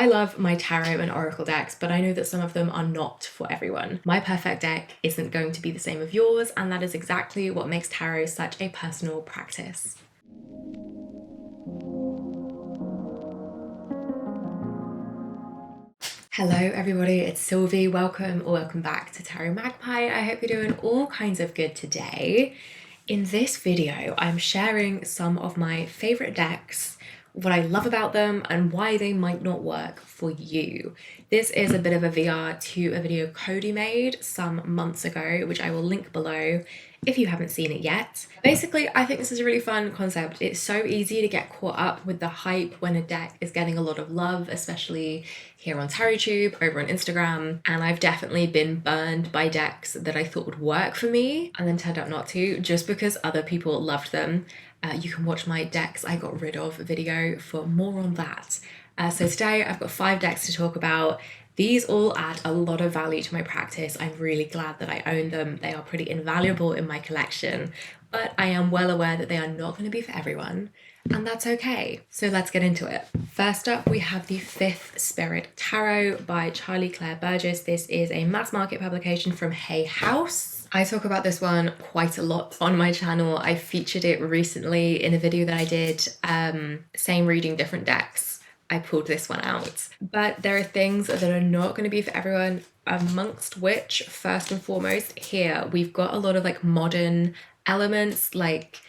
I love my tarot and oracle decks, but I know that some of them are not for everyone. My perfect deck isn't going to be the same as yours, and that is exactly what makes tarot such a personal practice. Hello everybody, it's Sylvie. Welcome or welcome back to Tarot Magpie. I hope you're doing all kinds of good today. In this video, I'm sharing some of my favorite decks, what I love about them, and why they might not work for you. This is a bit of a VR to a video Cody made some months ago, which I will link below if you haven't seen it yet. Basically, I think this is a really fun concept. It's so easy to get caught up with the hype when a deck is getting a lot of love, especially here on TarotTube, over on Instagram. And I've definitely been burned by decks that I thought would work for me and then turned out not to, just because other people loved them. You can watch my decks I got rid of video for more on that. So today I've got 5 decks to talk about. These all add a lot of value to my practice. I'm really glad that I own them. They are pretty invaluable in my collection, but I am well aware that they are not going to be for everyone, and that's okay. So let's get into it. First up, we have the Fifth Spirit Tarot by Charlie Claire Burgess. This is a mass market publication from Hay House. I talk about this one quite a lot on my channel. I featured it recently in a video that I did, same reading different decks. I pulled this one out. But there are things that are not going to be for everyone, amongst which, first and foremost, here we've got a lot of like modern elements, like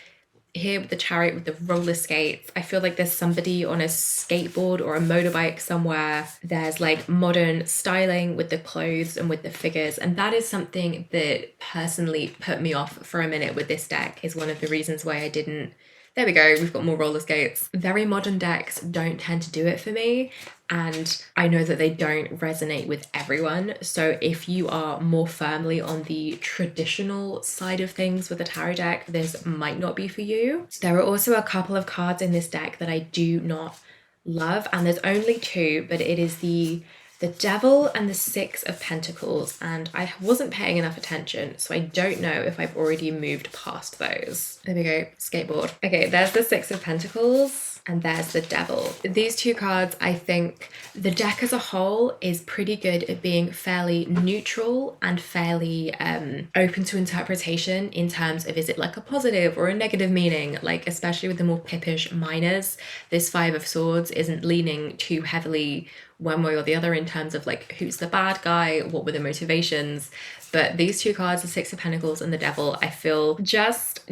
here with the chariot with the roller skates. I feel like there's somebody on a skateboard or a motorbike somewhere. There's like modern styling with the clothes and with the figures, and that is something that personally put me off for a minute with this deck. Is one of the reasons why I didn't. There we go, we've got more roller skates. Very modern decks don't tend to do it for me, and I know that they don't resonate with everyone. So if you are more firmly on the traditional side of things with a tarot deck, this might not be for you. There are also a couple of cards in this deck that I do not love, and there's only 2, but it is the Devil and the Six of Pentacles, and I wasn't paying enough attention, so I don't know if I've already moved past those. There we go, skateboard. Okay, there's the Six of Pentacles, and there's the Devil. These 2 cards, I think the deck as a whole is pretty good at being fairly neutral and fairly open to interpretation in terms of, is it like a positive or a negative meaning? Like, especially with the more pippish minors, this Five of Swords isn't leaning too heavily one way or the other in terms of like who's the bad guy, what were the motivations. But these 2 cards, the Six of Pentacles and the Devil, I feel just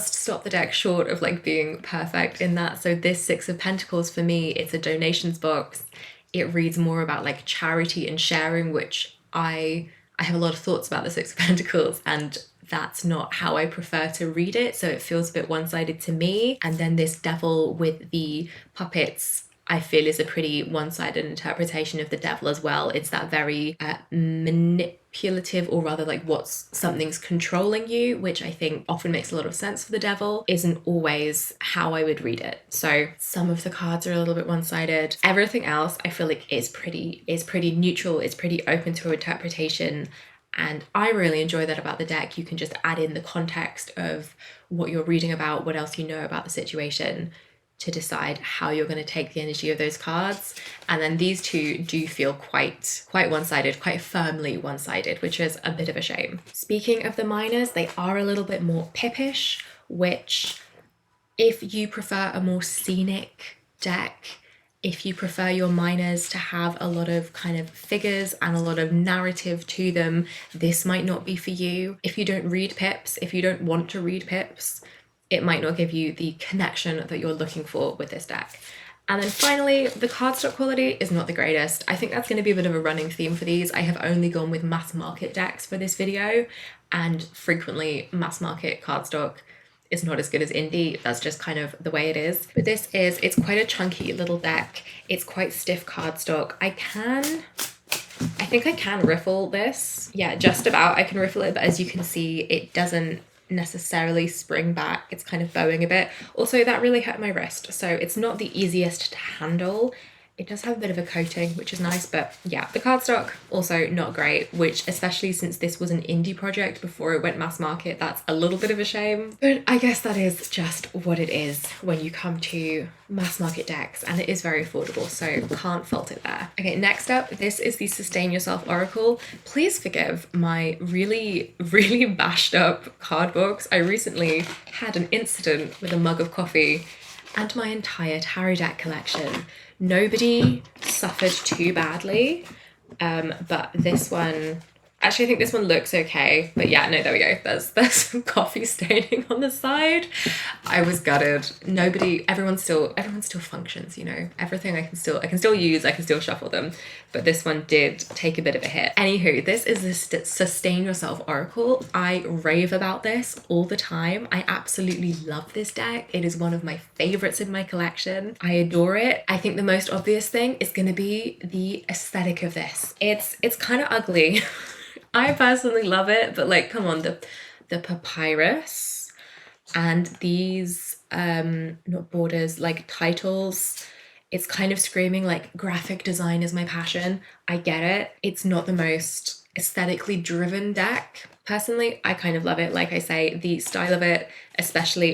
stop the deck short of like being perfect in that. So this Six of Pentacles, for me, it's a donations box. It reads more about like charity and sharing, which I have a lot of thoughts about the Six of Pentacles, and that's not how I prefer to read it. So it feels a bit one-sided to me. And then this Devil with the puppets, I feel, is a pretty one-sided interpretation of the Devil as well. It's that very manipulative, or rather like something's controlling you, which I think often makes a lot of sense for the Devil, isn't always how I would read it. So some of the cards are a little bit one-sided. Everything else I feel like is pretty neutral, is pretty open to interpretation. And I really enjoy that about the deck. You can just add in the context of what you're reading about, what else you know about the situation, to decide how you're going to take the energy of those cards. And then these 2 do feel quite one-sided, quite firmly one-sided, which is a bit of a shame. Speaking of the minors, they are a little bit more pippish, which if you prefer a more scenic deck, if you prefer your minors to have a lot of kind of figures and a lot of narrative to them, this might not be for you. If you don't read pips, if you don't want to read pips, it might not give you the connection that you're looking for with this deck. And then finally, the cardstock quality is not the greatest. I think that's going to be a bit of a running theme for these. I have only gone with mass market decks for this video, and frequently mass market cardstock is not as good as indie. That's just kind of the way it is. But it's quite a chunky little deck. It's quite stiff cardstock. I think I can riffle this. Yeah, just about. I can riffle it, but as you can see, it doesn't necessarily spring back. It's kind of bowing a bit. Also, that really hurt my wrist, so it's not the easiest to handle. It does have a bit of a coating, which is nice, but yeah, the cardstock also not great, which especially since this was an indie project before it went mass market, that's a little bit of a shame. But I guess that is just what it is when you come to mass market decks, and it is very affordable, so can't fault it there. Okay, next up, this is the Sustain Yourself Oracle. Please forgive my really bashed up card box. I recently had an incident with a mug of coffee and my entire tarot deck collection. Nobody suffered too badly, but this one, actually I think this one looks okay, but yeah, no, there we go. There's some coffee staining on the side. I was gutted. Everyone still functions, you know. Everything I can still use, I can still shuffle them, but this one did take a bit of a hit. Anywho, this is the Sustain Yourself Oracle. I rave about this all the time. I absolutely love this deck. It is one of my favorites in my collection. I adore it. I think the most obvious thing is going to be the aesthetic of this. It's kind of ugly. I personally love it, but like, come on, the papyrus and these not borders, like titles, it's kind of screaming like graphic design is my passion. I get it. It's not the most aesthetically driven deck. Personally, I kind of love it. Like I say, the style of it, especially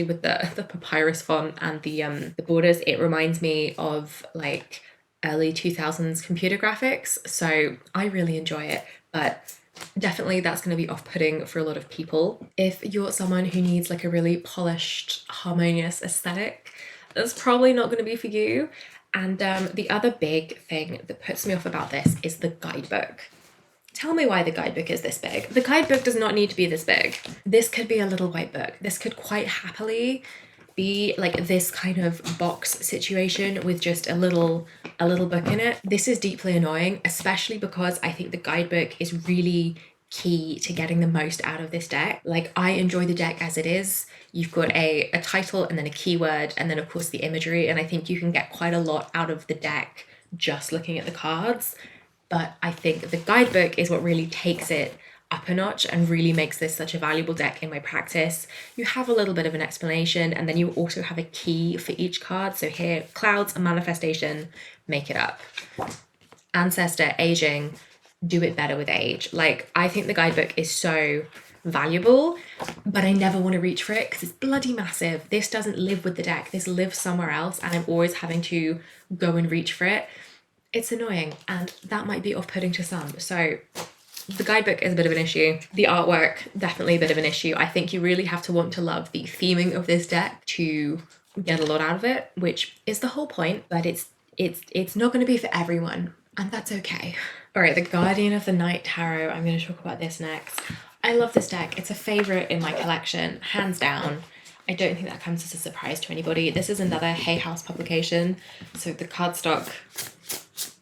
with the papyrus font and the borders, it reminds me of like early 2000s computer graphics. So I really enjoy it, but definitely that's going to be off-putting for a lot of people. If you're someone who needs like a really polished, harmonious aesthetic, that's probably not going to be for you. And the other big thing that puts me off about this is the guidebook. Tell me why the guidebook is this big. The guidebook does not need to be this big. This could be a little white book. This could quite happily be like this kind of box situation with just a little book in it. This is deeply annoying, especially because I think the guidebook is really key to getting the most out of this deck. Like, I enjoy the deck as it is. You've got a title and then a keyword and then of course the imagery, and I think you can get quite a lot out of the deck just looking at the cards. But I think the guidebook is what really takes it up a notch and really makes this such a valuable deck in my practice. You have a little bit of an explanation, and then you also have a key for each card. So here, clouds, a manifestation, make it up. Ancestor, aging, do it better with age. Like, I think the guidebook is so valuable, but I never want to reach for it because it's bloody massive. This doesn't live with the deck. This lives somewhere else, and I'm always having to go and reach for it. It's annoying, and that might be off-putting to some. So the guidebook is a bit of an issue. The artwork, definitely a bit of an issue. I think you really have to want to love the theming of this deck to get a lot out of it, which is the whole point, but it's not going to be for everyone, and that's okay. All right, the Guardian of the Night Tarot. I'm going to talk about this next. I love this deck. It's a favorite in my collection, hands down. I don't think that comes as a surprise to anybody. This is another Hay House publication, so the cardstock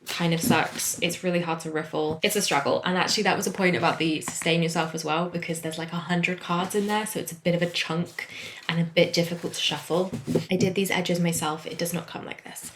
kind of sucks. It's really hard to riffle. It's a struggle. And actually that was a point about the Sustain Yourself as well, because there's like 100 cards in there, so it's a bit of a chunk and a bit difficult to shuffle. I did these edges myself. It does not come like this.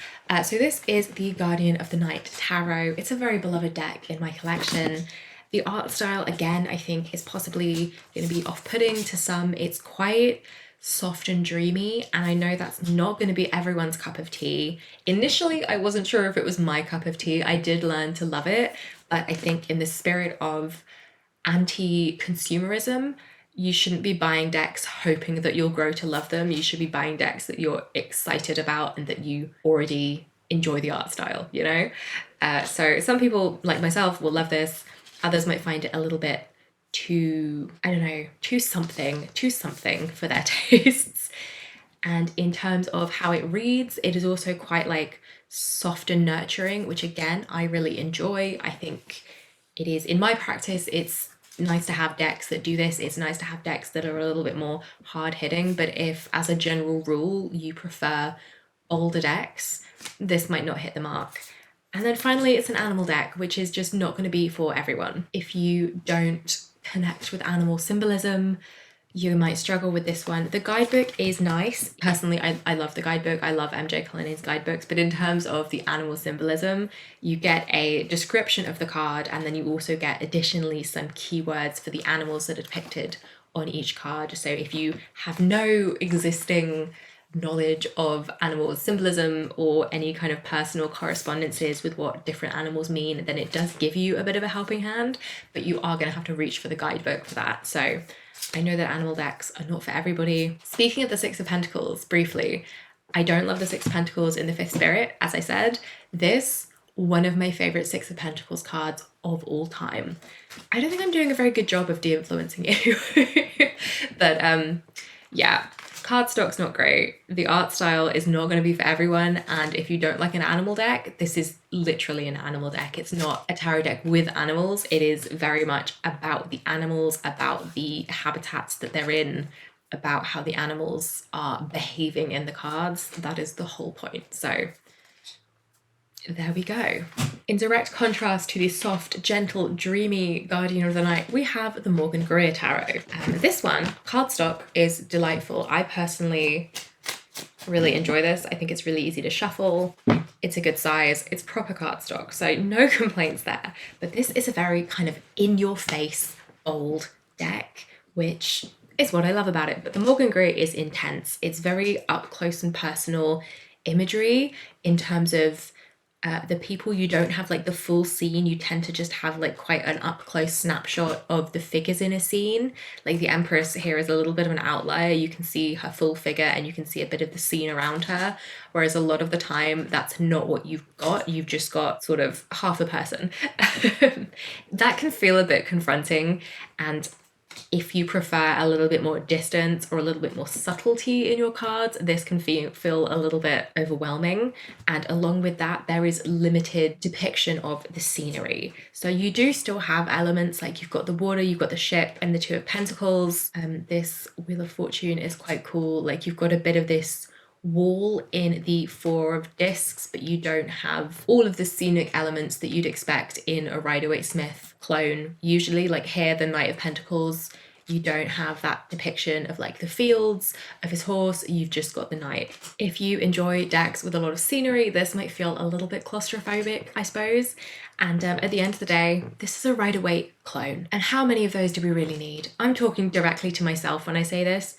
So this is the Guardian of the Night Tarot. It's a very beloved deck in my collection. The art style, again, I think is possibly going to be off-putting to some. It's quite soft and dreamy, and I know that's not going to be everyone's cup of tea. Initially, I wasn't sure if it was my cup of tea. I did learn to love it, but I think in the spirit of anti-consumerism, you shouldn't be buying decks hoping that you'll grow to love them. You should be buying decks that you're excited about and that you already enjoy the art style, you know? So some people, like myself, will love this. Others might find it a little bit too, I don't know, too something for their tastes. And in terms of how it reads, it is also quite like soft and nurturing, which again, I really enjoy. I think it is, in my practice, it's nice to have decks that do this. It's nice to have decks that are a little bit more hard hitting, but if as a general rule you prefer older decks, this might not hit the mark. And then finally, it's an animal deck, which is just not going to be for everyone. If you don't connect with animal symbolism, you might struggle with this one. The guidebook is nice. Personally, I love the guidebook. I love MJ Cullinan's guidebooks, but in terms of the animal symbolism, you get a description of the card, and then you also get additionally some keywords for the animals that are depicted on each card. So if you have no existing knowledge of animals symbolism or any kind of personal correspondences with what different animals mean, then it does give you a bit of a helping hand, but you are going to have to reach for the guidebook for that. So I know that animal decks are not for everybody. Speaking of the Six of Pentacles, briefly, I don't love the Six of Pentacles in the Fifth Spirit. As I said, this, one of my favorite Six of Pentacles cards of all time. I don't think I'm doing a very good job of de-influencing you. But yeah, cardstock's not great. The art style is not going to be for everyone. And if you don't like an animal deck, this is literally an animal deck. It's not a tarot deck with animals. It is very much about the animals, about the habitats that they're in, about how the animals are behaving in the cards. That is the whole point. So there we go. In direct contrast to the soft, gentle, dreamy Guardian of the Night, we have the Morgan Greer Tarot. This one, cardstock, is delightful. I personally really enjoy this. I think it's really easy to shuffle. It's a good size. It's proper cardstock, so no complaints there. But this is a very kind of in-your-face, bold deck, which is what I love about it. But the Morgan Greer is intense. It's very up close and personal imagery in terms of the people. You don't have like the full scene. You tend to just have like quite an up close snapshot of the figures in a scene. Like the Empress here is a little bit of an outlier. You can see her full figure and you can see a bit of the scene around her. Whereas a lot of the time that's not what you've got. You've just got sort of half a person. That can feel a bit confronting, and if you prefer a little bit more distance or a little bit more subtlety in your cards, this can feel a little bit overwhelming. And along with that, there is limited depiction of the scenery. So you do still have elements like you've got the water, you've got the ship and the Two of Pentacles. This Wheel of Fortune is quite cool. Like you've got a bit of this wall in the Four of Discs, but you don't have all of the scenic elements that you'd expect in a Rider-Waite-Smith clone. Usually, like here, the Knight of Pentacles, you don't have that depiction of like the fields of his horse. You've just got the knight. If you enjoy decks with a lot of scenery, this might feel a little bit claustrophobic, I suppose. And at the end of the day, this is a Rider-Waite clone. And how many of those do we really need? I'm talking directly to myself when I say this.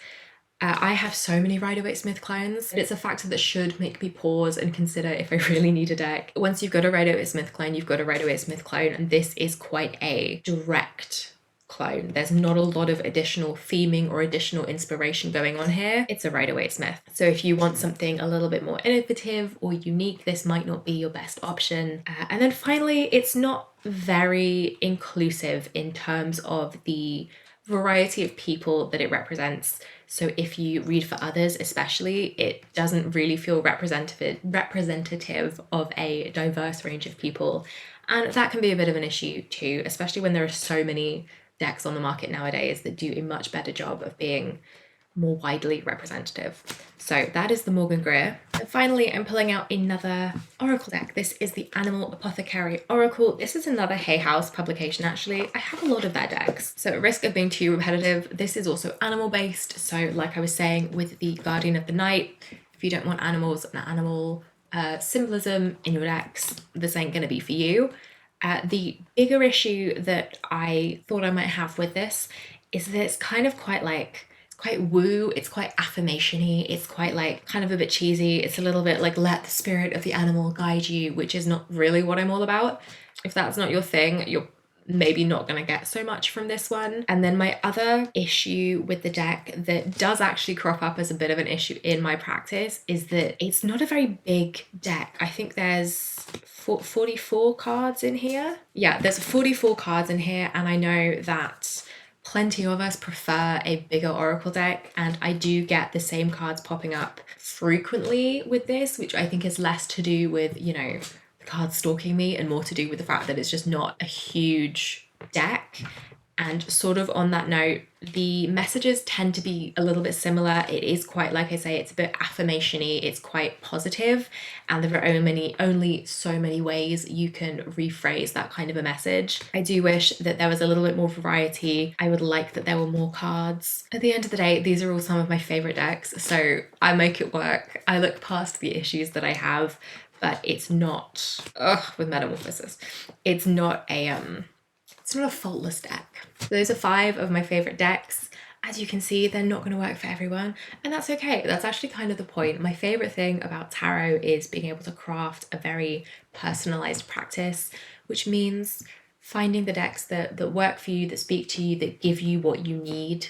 I have so many Rider-Waite-Smith clones. It's a factor that should make me pause and consider if I really need a deck. Once you've got a Rider-Waite-Smith clone, you've got a Rider-Waite-Smith clone, and this is quite a direct clone. There's not a lot of additional theming or additional inspiration going on here. It's a Rider-Waite-Smith. So if you want something a little bit more innovative or unique, this might not be your best option. And then finally, it's not very inclusive in terms of the variety of people that it represents. So if you read for others especially, it doesn't really feel representative of a diverse range of people. And that can be a bit of an issue too, especially when there are so many decks on the market nowadays that do a much better job of being more widely representative. So that is the Morgan Greer. And finally, I'm pulling out another Oracle deck. This is the Animal Apothecary Oracle. This is another Hay House publication, actually. I have a lot of their decks. So at risk of being too repetitive, this is also animal based. So like I was saying with the Guardian of the Night, if you don't want animals and animal symbolism in your decks, this ain't gonna be for you. The bigger issue that I thought I might have with this is that it's kind of quite like, quite woo, it's quite affirmation-y, it's quite like kind of a bit cheesy. It's a little bit like let the spirit of the animal guide you, which is not really what I'm all about. If that's not your thing, you're maybe not going to get so much from this one. And then my other issue with the deck that does actually crop up as a bit of an issue in my practice is that it's not a very big deck. I think there's 44 cards in here. Yeah, there's 44 cards in here, and I know that plenty of us prefer a bigger Oracle deck, and I do get the same cards popping up frequently with this, which I think is less to do with, you know, the cards stalking me and more to do with the fact that it's just not a huge deck. And sort of on that note, the messages tend to be a little bit similar. It is quite, like I say, it's a bit affirmation-y, it's quite positive, and there are only so many ways you can rephrase that kind of a message. I do wish that there was a little bit more variety. I would like that there were more cards. At the end of the day, these are all some of my favorite decks, so I make it work. I look past the issues that I have, but it's not, with Metamorphosis, it's not a faultless deck. So those are 5 of my favorite decks. As you can see, they're not going to work for everyone, and that's okay. That's actually kind of the point. My favorite thing about tarot is being able to craft a very personalized practice, which means finding the decks that work for you, that speak to you, that give you what you need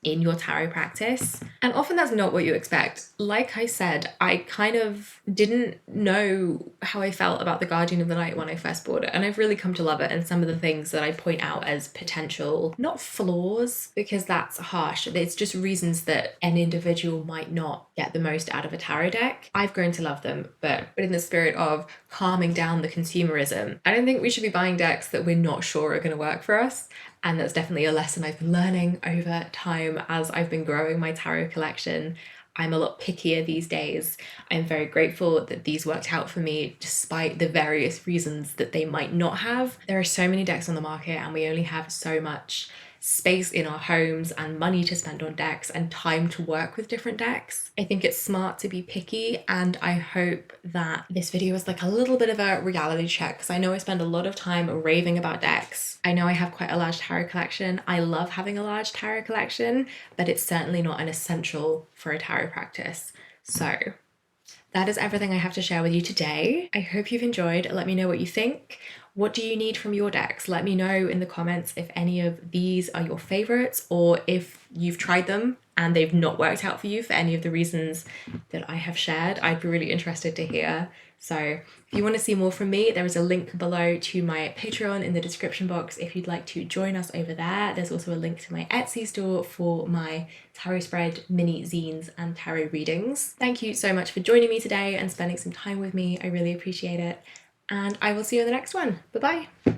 in your tarot practice. And often that's not what you expect. Like I said, I kind of didn't know how I felt about the Guardian of the Night when I first bought it, and I've really come to love it. And some of the things that I point out as potential, not flaws, because that's harsh, it's just reasons that an individual might not get the most out of a tarot deck. I've grown to love them, but in the spirit of calming down the consumerism, I don't think we should be buying decks that we're not sure are going to work for us. And that's definitely a lesson I've been learning over time as I've been growing my tarot collection. I'm a lot pickier these days. I'm very grateful that these worked out for me despite the various reasons that they might not have. There are so many decks on the market and we only have so much space in our homes and money to spend on decks and time to work with different decks. I think it's smart to be picky, and I hope that this video is like a little bit of a reality check, because I know I spend a lot of time raving about decks. I know I have quite a large tarot collection. I love having a large tarot collection, but it's certainly not an essential for a tarot practice. So that is everything I have to share with you today. I hope you've enjoyed. Let me know what you think. What do you need from your decks? Let me know in the comments if any of these are your favorites, or if you've tried them and they've not worked out for you for any of the reasons that I have shared. I'd be really interested to hear. So if you want to see more from me, there is a link below to my Patreon in the description box if you'd like to join us over there. There's also a link to my Etsy store for my tarot spread, mini zines, and tarot readings. Thank you so much for joining me today and spending some time with me. I really appreciate it. And I will see you in the next one. Bye-bye.